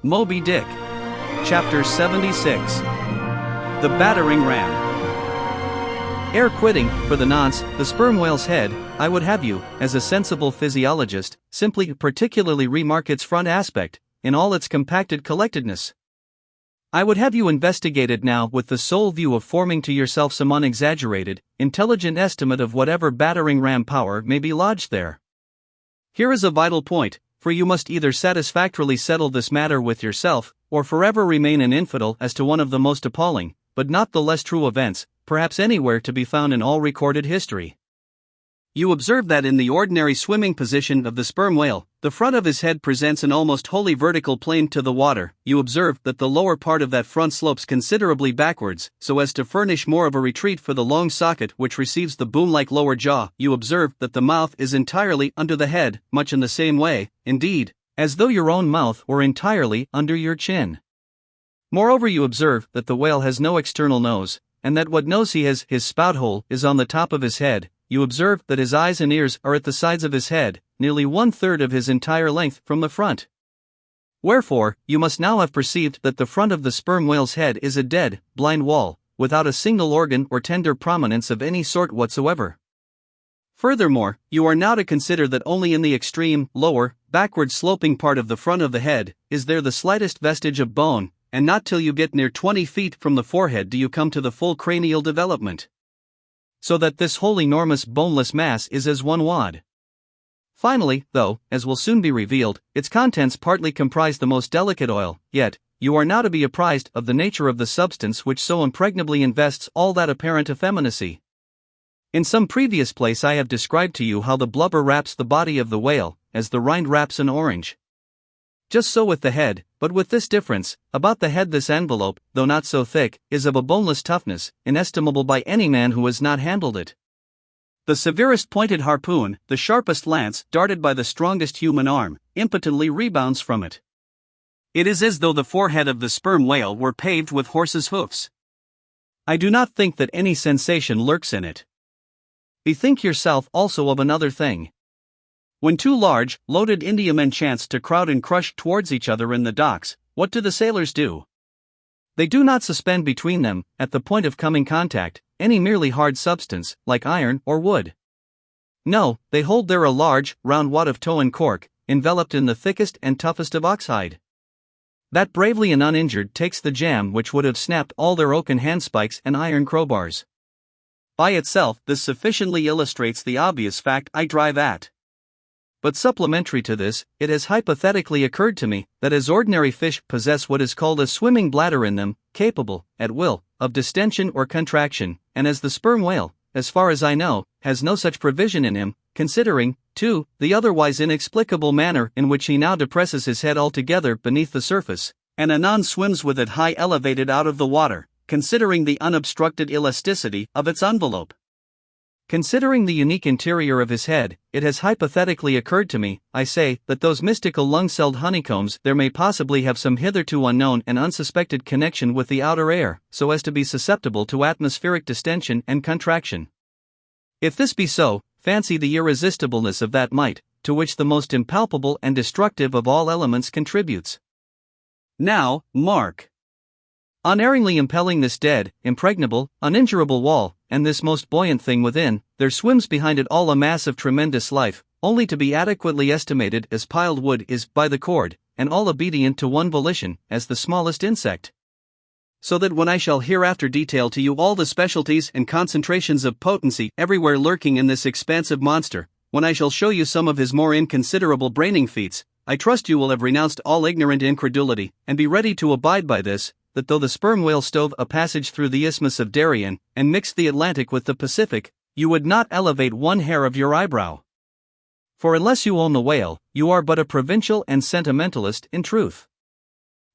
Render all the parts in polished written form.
Moby Dick. Chapter 76. The Battering-Ram. Ere quitting, for the nonce, the sperm whale's head, I would have you, as a sensible physiologist, simply particularly remark its front aspect, in all its compacted collectedness. I would have you investigate it now with the sole view of forming to yourself some unexaggerated, intelligent estimate of whatever battering-ram power may be lodged there. Here is a vital point, for you must either satisfactorily settle this matter with yourself, or forever remain an infidel as to one of the most appalling, but not the less true events, perhaps anywhere to be found in all recorded history. You observe that in the ordinary swimming position of the sperm whale, the front of his head presents an almost wholly vertical plane to the water. You observe that the lower part of that front slopes considerably backwards, so as to furnish more of a retreat for the long socket which receives the boom-like lower jaw. You observe that the mouth is entirely under the head, much in the same way, indeed, as though your own mouth were entirely under your chin. Moreover, you observe that the whale has no external nose, and that what nose he has, his spout hole, is on the top of his head. You observe that his eyes and ears are at the sides of his head, nearly 1/3 of his entire length from the front. Wherefore, you must now have perceived that the front of the sperm whale's head is a dead, blind wall, without a single organ or tender prominence of any sort whatsoever. Furthermore, you are now to consider that only in the extreme, lower, backward sloping part of the front of the head is there the slightest vestige of bone, and not till you get near 20 feet from the forehead do you come to the full cranial development. So that this whole enormous boneless mass is as one wad. Finally, though, as will soon be revealed, its contents partly comprise the most delicate oil, yet, you are now to be apprised of the nature of the substance which so impregnably invests all that apparent effeminacy. In some previous place I have described to you how the blubber wraps the body of the whale, as the rind wraps an orange. Just so with the head, but with this difference, about the head this envelope, though not so thick, is of a boneless toughness, inestimable by any man who has not handled it. The severest pointed harpoon, the sharpest lance, darted by the strongest human arm, impotently rebounds from it. It is as though the forehead of the sperm whale were paved with horses' hoofs. I do not think that any sensation lurks in it. Bethink yourself also of another thing. When two large, loaded Indiamen chance to crowd and crush towards each other in the docks, what do the sailors do? They do not suspend between them, at the point of coming contact, any merely hard substance, like iron or wood. No, they hold there a large, round wad of tow and cork, enveloped in the thickest and toughest of oxhide. That bravely and uninjured takes the jam which would have snapped all their oaken handspikes and iron crowbars. By itself, this sufficiently illustrates the obvious fact I drive at. But supplementary to this, it has hypothetically occurred to me that as ordinary fish possess what is called a swimming bladder in them, capable, at will, of distension or contraction, and as the sperm whale, as far as I know, has no such provision in him, considering, too, the otherwise inexplicable manner in which he now depresses his head altogether beneath the surface, and anon swims with it high elevated out of the water, considering the unobstructed elasticity of its envelope. Considering the unique interior of his head, it has hypothetically occurred to me, I say, that those mystical lung-celled honeycombs there may possibly have some hitherto unknown and unsuspected connection with the outer air, so as to be susceptible to atmospheric distension and contraction. If this be so, fancy the irresistibleness of that might, to which the most impalpable and destructive of all elements contributes. Now, mark. Unerringly impelling this dead, impregnable, uninjurable wall, and this most buoyant thing within, there swims behind it all a mass of tremendous life, only to be adequately estimated as piled wood is by the cord, and all obedient to one volition, as the smallest insect. So that when I shall hereafter detail to you all the specialties and concentrations of potency everywhere lurking in this expansive monster, when I shall show you some of his more inconsiderable braining feats, I trust you will have renounced all ignorant incredulity, and be ready to abide by this, that though the sperm whale stove a passage through the Isthmus of Darien, and mixed the Atlantic with the Pacific, you would not elevate one hair of your eyebrow. For unless you own the whale, you are but a provincial and sentimentalist in truth.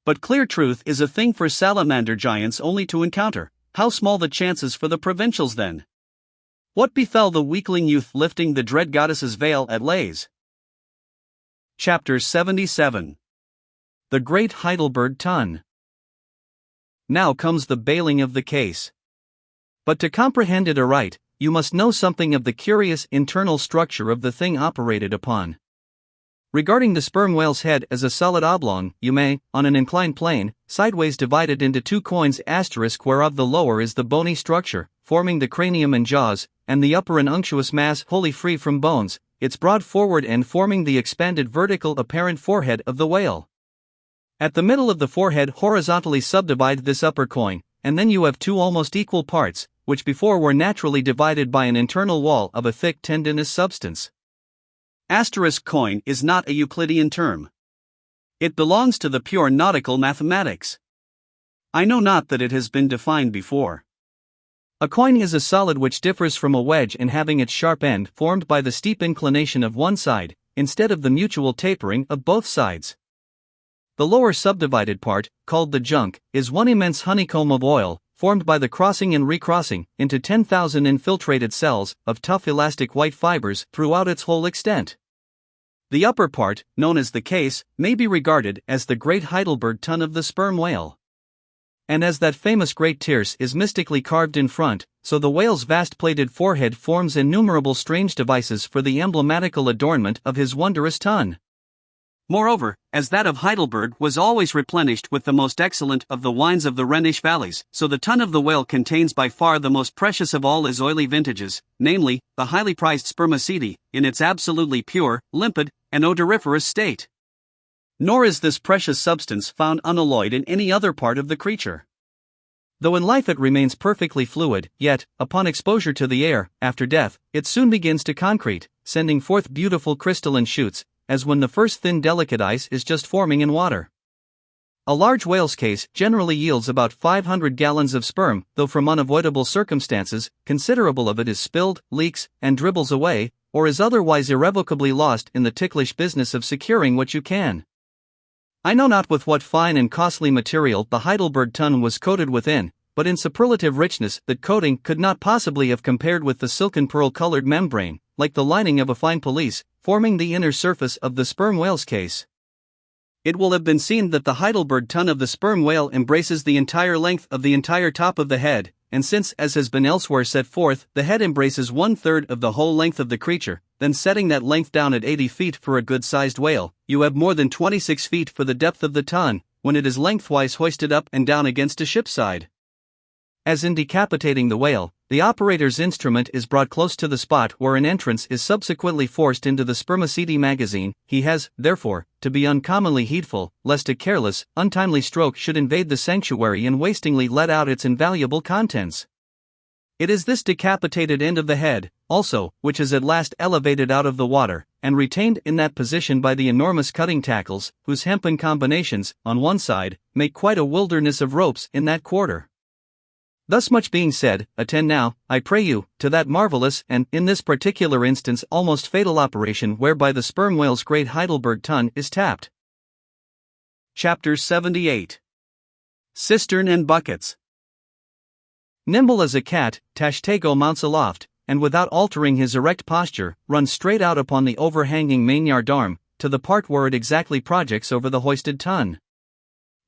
But clear truth is a thing for salamander giants only to encounter. How small the chances for the provincials then? What befell the weakling youth lifting the dread goddess's veil at Lays? Chapter 77. The Great Heidelburgh Tun. Now comes the bailing of the case. But to comprehend it aright, you must know something of the curious internal structure of the thing operated upon. Regarding the sperm whale's head as a solid oblong, you may, on an inclined plane, sideways divide it into two coins whereof the lower is the bony structure, forming the cranium and jaws, and the upper an unctuous mass wholly free from bones, its broad forward end forming the expanded vertical apparent forehead of the whale. At the middle of the forehead horizontally subdivide this upper coin, and then you have two almost equal parts, which before were naturally divided by an internal wall of a thick tendinous substance. Coin is not a Euclidean term. It belongs to the pure nautical mathematics. I know not that it has been defined before. A coin is a solid which differs from a wedge in having its sharp end formed by the steep inclination of one side, instead of the mutual tapering of both sides. The lower subdivided part, called the junk, is one immense honeycomb of oil, formed by the crossing and recrossing, into 10,000 infiltrated cells, of tough elastic white fibers throughout its whole extent. The upper part, known as the case, may be regarded as the great Heidelburgh ton of the sperm whale. And as that famous great tierce is mystically carved in front, so the whale's vast plated forehead forms innumerable strange devices for the emblematical adornment of his wondrous ton. Moreover, as that of Heidelburgh was always replenished with the most excellent of the wines of the Rhenish valleys, so the ton of the whale contains by far the most precious of all his oily vintages, namely, the highly prized spermaceti, in its absolutely pure, limpid, and odoriferous state. Nor is this precious substance found unalloyed in any other part of the creature. Though in life it remains perfectly fluid, yet, upon exposure to the air, after death, it soon begins to concrete, sending forth beautiful crystalline shoots, as when the first thin delicate ice is just forming in water. A large whale's case generally yields about 500 gallons of sperm, though from unavoidable circumstances, considerable of it is spilled, leaks, and dribbles away, or is otherwise irrevocably lost in the ticklish business of securing what you can. I know not with what fine and costly material the Heidelburgh ton was coated within, but in superlative richness that coating could not possibly have compared with the silken pearl-colored membrane, like the lining of a fine pelisse, forming the inner surface of the sperm whale's case. It will have been seen that the Heidelburgh ton of the sperm whale embraces the entire length of the entire top of the head, and since, as has been elsewhere set forth, the head embraces 1/3 of the whole length of the creature, then setting that length down at 80 feet for a good-sized whale, you have more than 26 feet for the depth of the ton, when it is lengthwise hoisted up and down against a ship's side. As in decapitating the whale, the operator's instrument is brought close to the spot where an entrance is subsequently forced into the spermaceti magazine, he has, therefore, to be uncommonly heedful, lest a careless, untimely stroke should invade the sanctuary and wastingly let out its invaluable contents. It is this decapitated end of the head, also, which is at last elevated out of the water, and retained in that position by the enormous cutting tackles, whose hempen combinations, on one side, make quite a wilderness of ropes in that quarter. Thus much being said, attend now, I pray you, to that marvelous and, in this particular instance, almost fatal operation whereby the sperm whale's great Heidelburgh ton is tapped. Chapter 78. Cistern and Buckets. Nimble as a cat, Tashtego mounts aloft, and without altering his erect posture, runs straight out upon the overhanging mainyard arm, to the part where it exactly projects over the hoisted ton.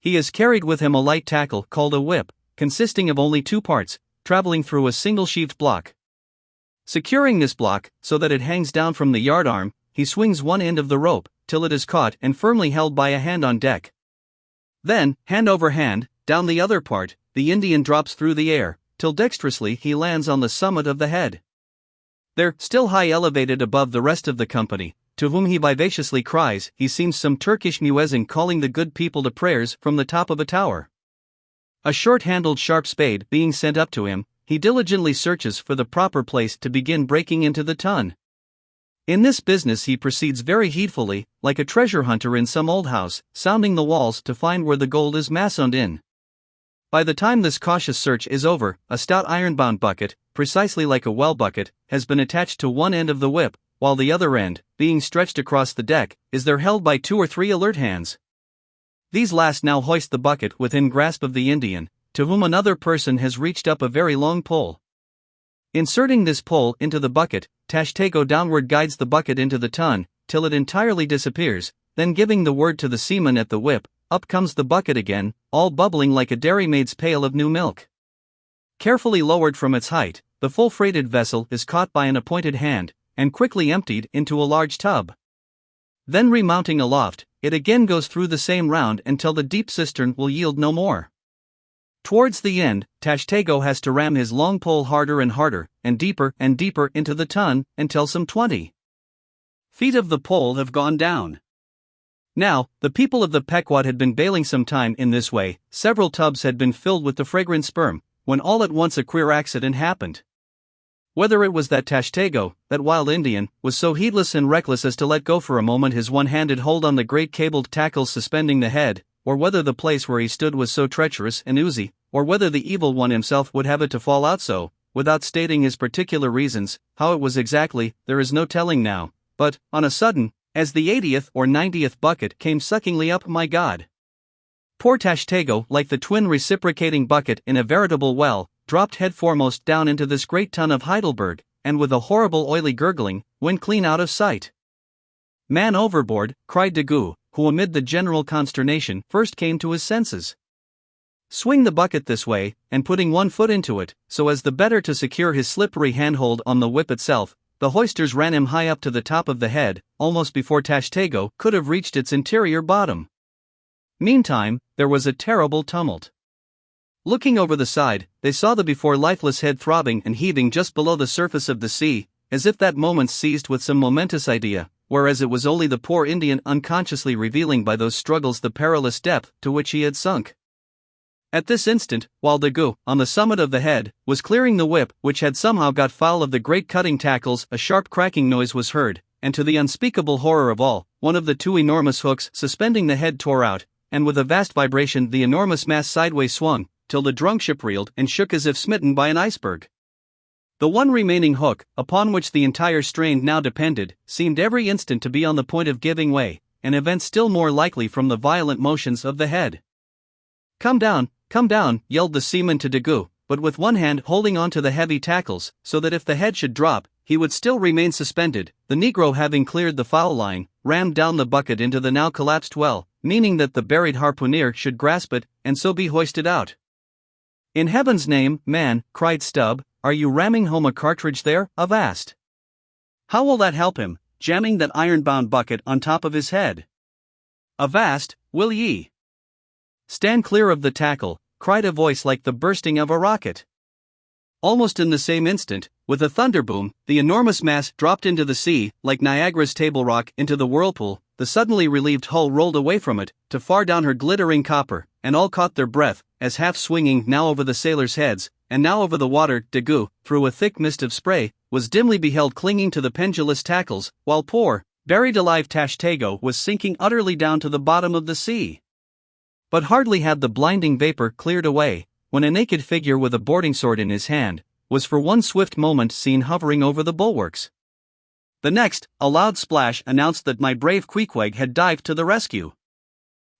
He has carried with him a light tackle called a whip, consisting of only two parts, traveling through a single sheaved block. Securing this block, so that it hangs down from the yard arm, he swings one end of the rope, till it is caught and firmly held by a hand on deck. Then, hand over hand, down the other part, the Indian drops through the air, till dexterously he lands on the summit of the head. There, still high elevated above the rest of the company, to whom he vivaciously cries, he seems some Turkish muezzin calling the good people to prayers from the top of a tower. A short-handled sharp spade being sent up to him, he diligently searches for the proper place to begin breaking into the ton. In this business he proceeds very heedfully, like a treasure hunter in some old house, sounding the walls to find where the gold is massoned in. By the time this cautious search is over, a stout iron-bound bucket, precisely like a well bucket, has been attached to one end of the whip, while the other end, being stretched across the deck, is there held by 2 or 3 alert hands. These last now hoist the bucket within grasp of the Indian, to whom another person has reached up a very long pole. Inserting this pole into the bucket, Tashtego downward guides the bucket into the ton, till it entirely disappears, then giving the word to the seaman at the whip, up comes the bucket again, all bubbling like a dairymaid's pail of new milk. Carefully lowered from its height, the full-freighted vessel is caught by an appointed hand, and quickly emptied into a large tub. Then remounting aloft, it again goes through the same round until the deep cistern will yield no more. Towards the end, Tashtego has to ram his long pole harder and harder, and deeper into the ton, until some 20 feet of the pole have gone down. Now, the people of the Pequod had been bailing some time in this way. Several tubs had been filled with the fragrant sperm, when all at once a queer accident happened. Whether it was that Tashtego, that wild Indian, was so heedless and reckless as to let go for a moment his one-handed hold on the great cabled tackles suspending the head, or whether the place where he stood was so treacherous and oozy, or whether the evil one himself would have it to fall out so, without stating his particular reasons, how it was exactly, there is no telling now, but, on a sudden, as the 80th or 90th bucket came suckingly up, my God! Poor Tashtego, like the twin reciprocating bucket in a veritable well, dropped head foremost down into this great ton of Heidelburgh, and with a horrible oily gurgling, went clean out of sight. Man overboard, cried Daggoo, who amid the general consternation first came to his senses. Swing the bucket this way, and putting one foot into it, so as the better to secure his slippery handhold on the whip itself, the hoisters ran him high up to the top of the head, almost before Tashtego could have reached its interior bottom. Meantime, there was a terrible tumult. Looking over the side, they saw the before lifeless head throbbing and heaving just below the surface of the sea, as if that moment seized with some momentous idea, whereas it was only the poor Indian unconsciously revealing by those struggles the perilous depth to which he had sunk. At this instant, while Daggoo, on the summit of the head, was clearing the whip which had somehow got foul of the great cutting tackles, a sharp cracking noise was heard, and to the unspeakable horror of all, one of the two enormous hooks suspending the head tore out, and with a vast vibration the enormous mass sideways swung, till the drunk ship reeled and shook as if smitten by an iceberg. The one remaining hook, upon which the entire strain now depended, seemed every instant to be on the point of giving way, an event still more likely from the violent motions of the head. Come down, yelled the seaman to Daggoo, but with one hand holding on to the heavy tackles, so that if the head should drop, he would still remain suspended. The negro, having cleared the foul line, rammed down the bucket into the now collapsed well, meaning that the buried harpooner should grasp it, and so be hoisted out. In heaven's name, man, cried Stubb, are you ramming home a cartridge there, avast? How will that help him, jamming that iron-bound bucket on top of his head? Avast, will ye? Stand clear of the tackle, cried a voice like the bursting of a rocket. Almost in the same instant, with a thunderboom, the enormous mass dropped into the sea, like Niagara's table rock into the whirlpool. The suddenly relieved hull rolled away from it, to far down her glittering copper, and all caught their breath, as half swinging now over the sailors' heads, and now over the water, Daggoo, through a thick mist of spray, was dimly beheld clinging to the pendulous tackles, while poor, buried alive Tashtego was sinking utterly down to the bottom of the sea. But hardly had the blinding vapor cleared away, when a naked figure with a boarding sword in his hand, was for one swift moment seen hovering over the bulwarks. The next, a loud splash announced that my brave Queequeg had dived to the rescue.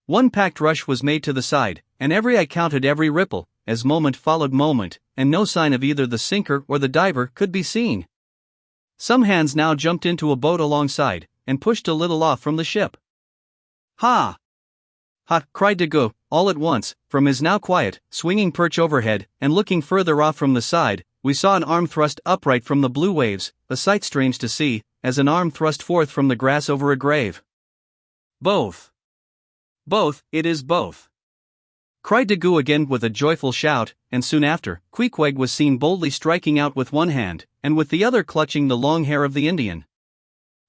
One packed rush was made to the side, and every eye counted every ripple, as moment followed moment, and no sign of either the sinker or the diver could be seen. Some hands now jumped into a boat alongside, and pushed a little off from the ship. Ha! Ha! Cried Daggoo, all at once, from his now quiet, swinging perch overhead, and looking further off from the side, we saw an arm thrust upright from the blue waves, a sight strange to see, as an arm thrust forth from the grass over a grave. Both, it is both! Cried Daggoo again with a joyful shout, and soon after, Queequeg was seen boldly striking out with one hand, and with the other clutching the long hair of the Indian.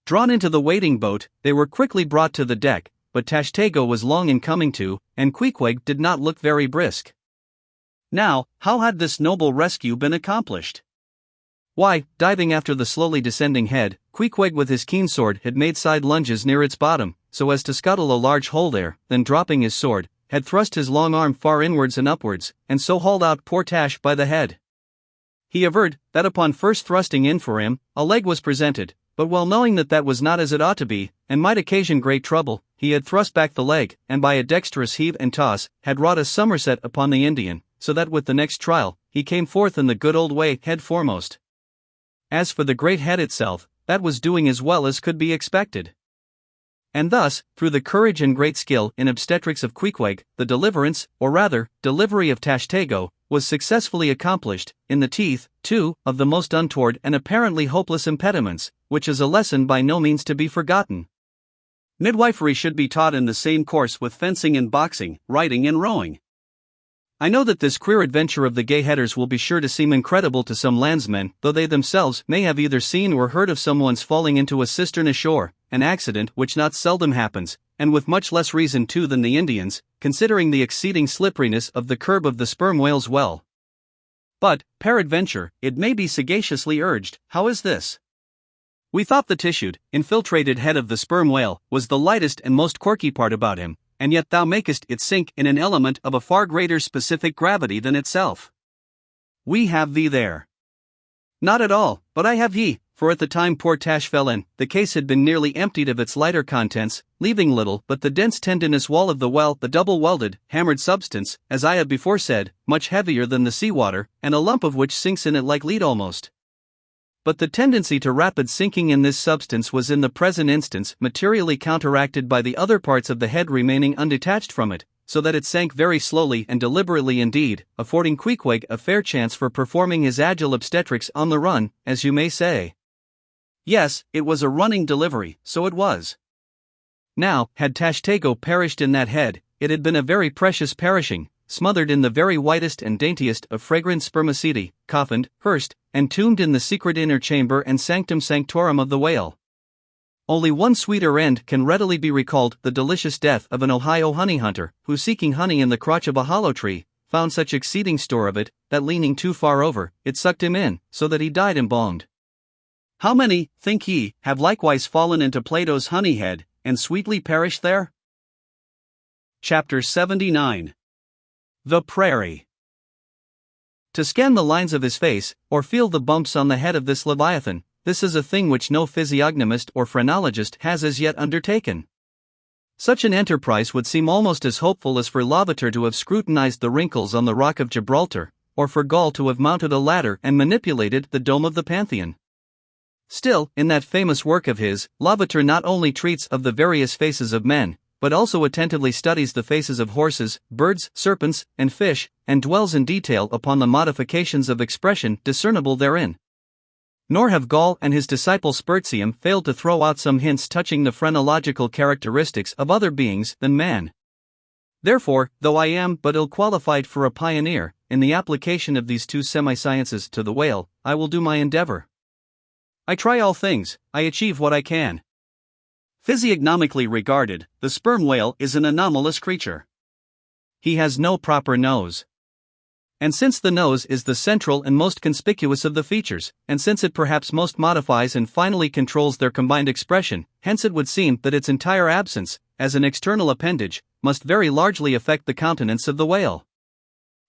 Drawn into the waiting boat, they were quickly brought to the deck, but Tashtego was long in coming to, and Queequeg did not look very brisk. Now, how had this noble rescue been accomplished? Why, diving after the slowly descending head, Queequeg with his keen sword had made side lunges near its bottom, so as to scuttle a large hole there, then dropping his sword, had thrust his long arm far inwards and upwards, and so hauled out poor Tash by the head. He averred that upon first thrusting in for him, a leg was presented, but well knowing that that was not as it ought to be, and might occasion great trouble, he had thrust back the leg, and by a dexterous heave and toss, had wrought a somerset upon the Indian, so that with the next trial, he came forth in the good old way head foremost. As for the great head itself, that was doing as well as could be expected. And thus, through the courage and great skill in obstetrics of Queequeg, the deliverance, or rather, delivery of Tashtego, was successfully accomplished, in the teeth, too, of the most untoward and apparently hopeless impediments, which is a lesson by no means to be forgotten. Midwifery should be taught in the same course with fencing and boxing, riding and rowing. I know that this queer adventure of the gay headers will be sure to seem incredible to some landsmen, though they themselves may have either seen or heard of someone's falling into a cistern ashore, an accident which not seldom happens, and with much less reason too than the Indians, considering the exceeding slipperiness of the curb of the sperm whale's well. But, peradventure, it may be sagaciously urged, how is this? We thought the tissued, infiltrated head of the sperm whale was the lightest and most quirky part about him, and yet thou makest it sink in an element of a far greater specific gravity than itself. We have thee there. Not at all, but I have he, for at the time poor Tash fell in, the case had been nearly emptied of its lighter contents, leaving little but the dense tendinous wall of the well, the double-welded, hammered substance, as I have before said, much heavier than the sea-water, and a lump of which sinks in it like lead almost. But the tendency to rapid sinking in this substance was in the present instance materially counteracted by the other parts of the head remaining undetached from it, so that it sank very slowly and deliberately indeed, affording Queequeg a fair chance for performing his agile obstetrics on the run, as you may say. Yes, it was a running delivery, so it was. Now, had Tashtego perished in that head, it had been a very precious perishing, smothered in the very whitest and daintiest of fragrant spermaceti, coffined, hearsed, and tombed in the secret inner chamber and sanctum sanctorum of the whale. Only one sweeter end can readily be recalled: the delicious death of an Ohio honey hunter, who, seeking honey in the crotch of a hollow tree, found such exceeding store of it, that leaning too far over, it sucked him in, so that he died embalmed. How many, think ye, have likewise fallen into Plato's honey head, and sweetly perished there? Chapter 79. The Prairie. To scan the lines of his face, or feel the bumps on the head of this Leviathan, this is a thing which no physiognomist or phrenologist has as yet undertaken. Such an enterprise would seem almost as hopeful as for Lavater to have scrutinized the wrinkles on the rock of Gibraltar, or for Gall to have mounted a ladder and manipulated the dome of the Pantheon. Still, in that famous work of his, Lavater not only treats of the various faces of men, but also attentively studies the faces of horses, birds, serpents, and fish, and dwells in detail upon the modifications of expression discernible therein. Nor have Gall and his disciple Spurzheim failed to throw out some hints touching the phrenological characteristics of other beings than man. Therefore, though I am but ill-qualified for a pioneer in the application of these two semi-sciences to the whale, I will do my endeavor. I try all things, I achieve what I can. Physiognomically regarded, the sperm whale is an anomalous creature. He has no proper nose. And since the nose is the central and most conspicuous of the features, and since it perhaps most modifies and finally controls their combined expression, hence it would seem that its entire absence, as an external appendage, must very largely affect the countenance of the whale.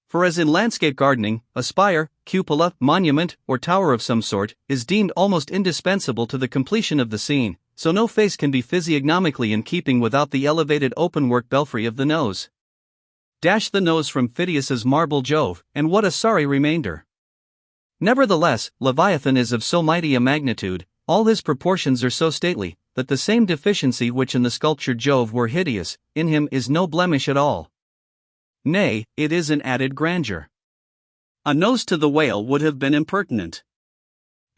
For as in landscape gardening, a spire, cupola, monument, or tower of some sort, is deemed almost indispensable to the completion of the scene, so no face can be physiognomically in keeping without the elevated openwork belfry of the nose. Dash the nose from Phidias's marble Jove, and what a sorry remainder! Nevertheless, Leviathan is of so mighty a magnitude, all his proportions are so stately, that the same deficiency which in the sculptured Jove were hideous, in him is no blemish at all. Nay, it is an added grandeur. A nose to the whale would have been impertinent.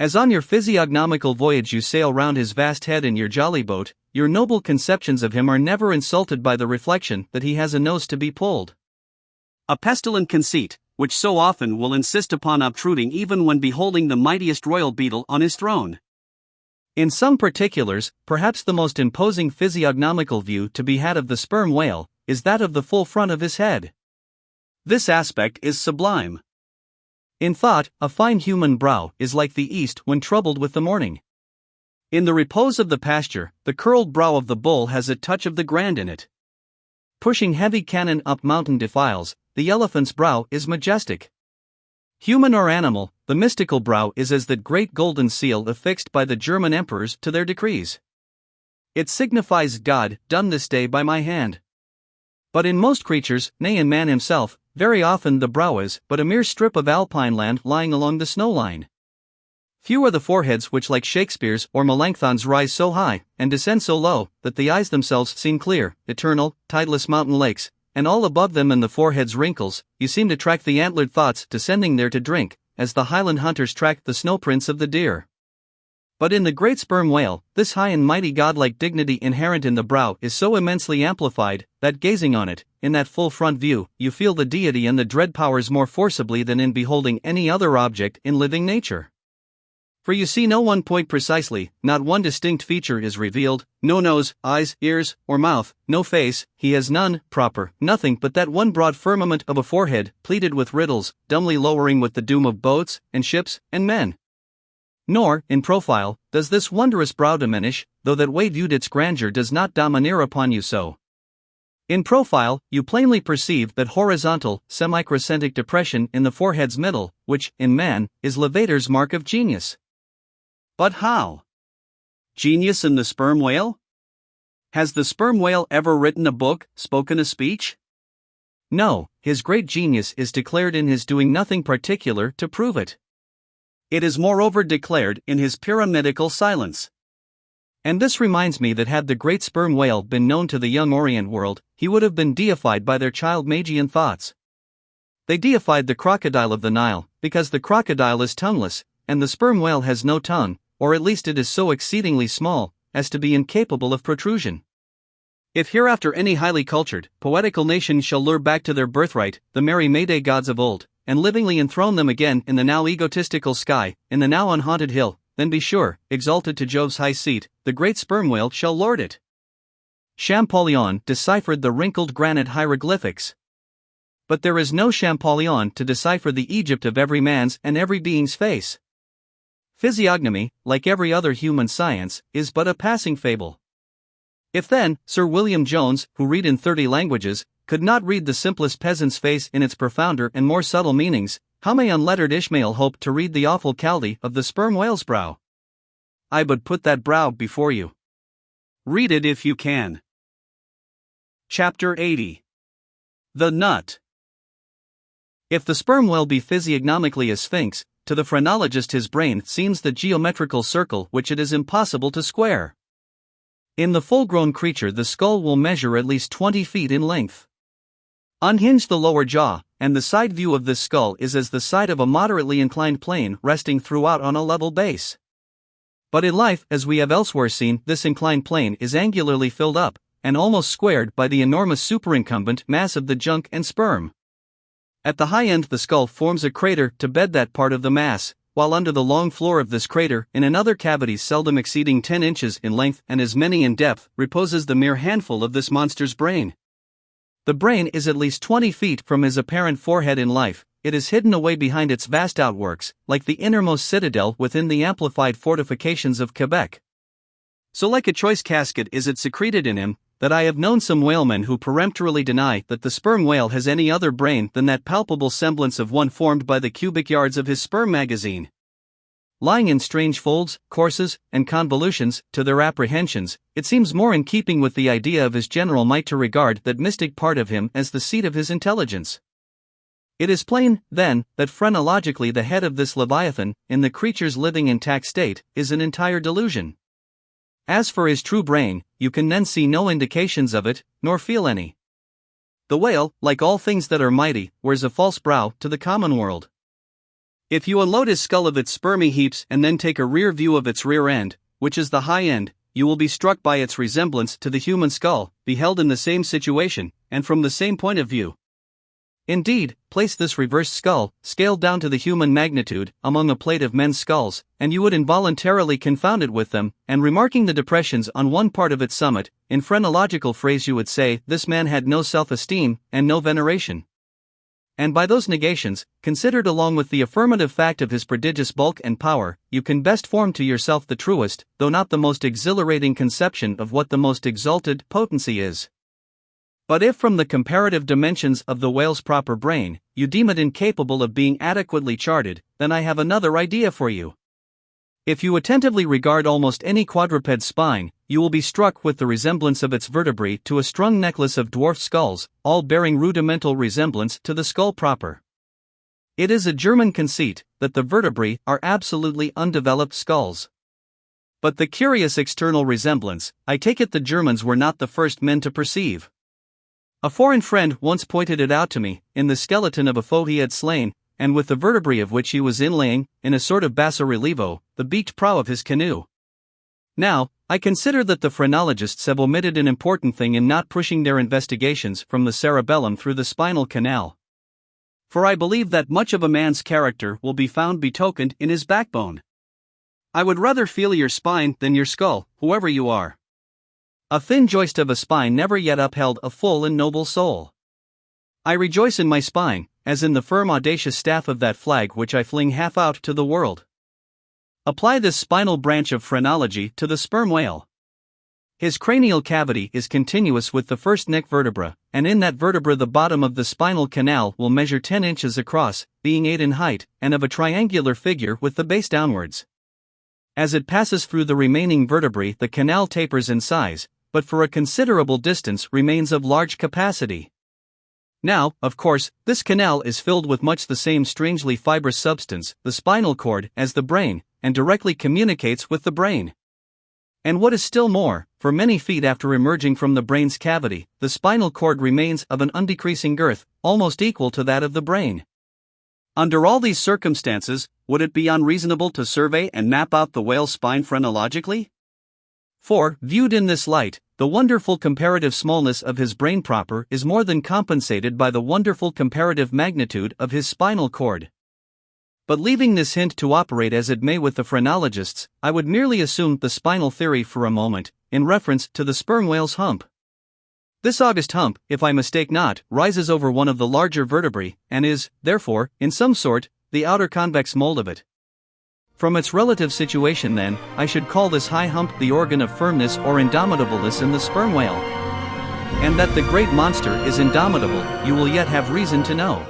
As on your physiognomical voyage you sail round his vast head in your jolly boat, your noble conceptions of him are never insulted by the reflection that he has a nose to be pulled. A pestilent conceit, which so often will insist upon obtruding even when beholding the mightiest royal beetle on his throne. In some particulars, perhaps the most imposing physiognomical view to be had of the sperm whale is that of the full front of his head. This aspect is sublime. In thought, a fine human brow is like the east when troubled with the morning. In the repose of the pasture, the curled brow of the bull has a touch of the grand in it. Pushing heavy cannon up mountain defiles, the elephant's brow is majestic. Human or animal, the mystical brow is as that great golden seal affixed by the German emperors to their decrees. It signifies God, done this day by my hand. But in most creatures, nay in man himself, very often the brow is but a mere strip of alpine land lying along the snow line. Few are the foreheads which like Shakespeare's or Melanchthon's rise so high, and descend so low, that the eyes themselves seem clear, eternal, tideless mountain lakes, and all above them in the forehead's wrinkles, you seem to track the antlered thoughts descending there to drink, as the Highland hunters track the snow prints of the deer. But in the great sperm whale, this high and mighty godlike dignity inherent in the brow is so immensely amplified, that gazing on it, in that full front view, you feel the deity and the dread powers more forcibly than in beholding any other object in living nature. For you see no one point precisely, not one distinct feature is revealed, no nose, eyes, ears, or mouth, no face, he has none, proper, nothing but that one broad firmament of a forehead, pleated with riddles, dumbly lowering with the doom of boats, and ships, and men. Nor, in profile, does this wondrous brow diminish, though that way viewed its grandeur does not domineer upon you so. In profile, you plainly perceive that horizontal, semi-crescentic depression in the forehead's middle, which, in man, is levator's mark of genius. But how? Genius in the sperm whale? Has the sperm whale ever written a book, spoken a speech? No, his great genius is declared in his doing nothing particular to prove it. It is moreover declared in his pyramidical silence. And this reminds me that had the great sperm whale been known to the young Orient world, he would have been deified by their child Magian thoughts. They deified the crocodile of the Nile, because the crocodile is tongueless, and the sperm whale has no tongue, or at least it is so exceedingly small, as to be incapable of protrusion. If hereafter any highly cultured, poetical nation shall lure back to their birthright the merry May-Day gods of old, and livingly enthrone them again in the now egotistical sky, in the now unhaunted hill, then be sure, exalted to Jove's high seat, the great sperm whale shall lord it. Champollion deciphered the wrinkled granite hieroglyphics. But there is no Champollion to decipher the Egypt of every man's and every being's face. Physiognomy, like every other human science, is but a passing fable. If then, Sir William Jones, who read in 30 languages, could not read the simplest peasant's face in its profounder and more subtle meanings, how may unlettered Ishmael hope to read the awful Chaldee of the sperm whale's brow? I but put that brow before you. Read it if you can. Chapter 80. The Nut. If the sperm whale be physiognomically a sphinx, to the phrenologist his brain seems the geometrical circle which it is impossible to square. In the full-grown creature the skull will measure at least 20 feet in length. Unhinge the lower jaw, and the side view of this skull is as the side of a moderately inclined plane resting throughout on a level base. But in life, as we have elsewhere seen, this inclined plane is angularly filled up, and almost squared by the enormous superincumbent mass of the junk and sperm. At the high end the skull forms a crater to bed that part of the mass, while under the long floor of this crater, in another cavity seldom exceeding 10 inches in length and as many in depth, reposes the mere handful of this monster's brain. The brain is at least 20 feet from his apparent forehead in life, it is hidden away behind its vast outworks, like the innermost citadel within the amplified fortifications of Quebec. So like a choice casket is it secreted in him, that I have known some whalemen who peremptorily deny that the sperm whale has any other brain than that palpable semblance of one formed by the cubic yards of his sperm magazine. Lying in strange folds, courses, and convolutions, to their apprehensions, it seems more in keeping with the idea of his general might to regard that mystic part of him as the seat of his intelligence. It is plain, then, that phrenologically the head of this Leviathan, in the creature's living intact state, is an entire delusion. As for his true brain, you can then see no indications of it, nor feel any. The whale, like all things that are mighty, wears a false brow to the common world. If you unload his skull of its spermy heaps and then take a rear view of its rear end, which is the high end, you will be struck by its resemblance to the human skull, beheld in the same situation, and from the same point of view. Indeed, place this reversed skull, scaled down to the human magnitude, among a plate of men's skulls, and you would involuntarily confound it with them, and remarking the depressions on one part of its summit, in phrenological phrase you would say, this man had no self-esteem, and no veneration. And by those negations, considered along with the affirmative fact of his prodigious bulk and power, you can best form to yourself the truest, though not the most exhilarating conception of what the most exalted potency is. But if from the comparative dimensions of the whale's proper brain, you deem it incapable of being adequately charted, then I have another idea for you. If you attentively regard almost any quadruped's spine, you will be struck with the resemblance of its vertebrae to a strung necklace of dwarf skulls, all bearing rudimental resemblance to the skull proper. It is a German conceit that the vertebrae are absolutely undeveloped skulls. But the curious external resemblance, I take it the Germans were not the first men to perceive. A foreign friend once pointed it out to me, in the skeleton of a foe he had slain, and with the vertebrae of which he was inlaying, in a sort of basso relievo, the beaked prow of his canoe. Now, I consider that the phrenologists have omitted an important thing in not pushing their investigations from the cerebellum through the spinal canal. For I believe that much of a man's character will be found betokened in his backbone. I would rather feel your spine than your skull, whoever you are. A thin joist of a spine never yet upheld a full and noble soul. I rejoice in my spine, as in the firm audacious staff of that flag which I fling half out to the world. Apply this spinal branch of phrenology to the sperm whale. His cranial cavity is continuous with the first neck vertebra, and in that vertebra the bottom of the spinal canal will measure 10 inches across, being 8 in height, and of a triangular figure with the base downwards. As it passes through the remaining vertebrae, the canal tapers in size, but for a considerable distance remains of large capacity. Now, of course, this canal is filled with much the same strangely fibrous substance, the spinal cord, as the brain, and directly communicates with the brain. And what is still more, for many feet after emerging from the brain's cavity, the spinal cord remains of an undecreasing girth, almost equal to that of the brain. Under all these circumstances, would it be unreasonable to survey and map out the whale's spine phrenologically? For, viewed in this light, the wonderful comparative smallness of his brain proper is more than compensated by the wonderful comparative magnitude of his spinal cord. But leaving this hint to operate as it may with the phrenologists, I would merely assume the spinal theory for a moment, in reference to the sperm whale's hump. This august hump, if I mistake not, rises over one of the larger vertebrae, and is, therefore, in some sort, the outer convex mold of it. From its relative situation then, I should call this high hump the organ of firmness or indomitableness in the sperm whale. And that the great monster is indomitable, you will yet have reason to know.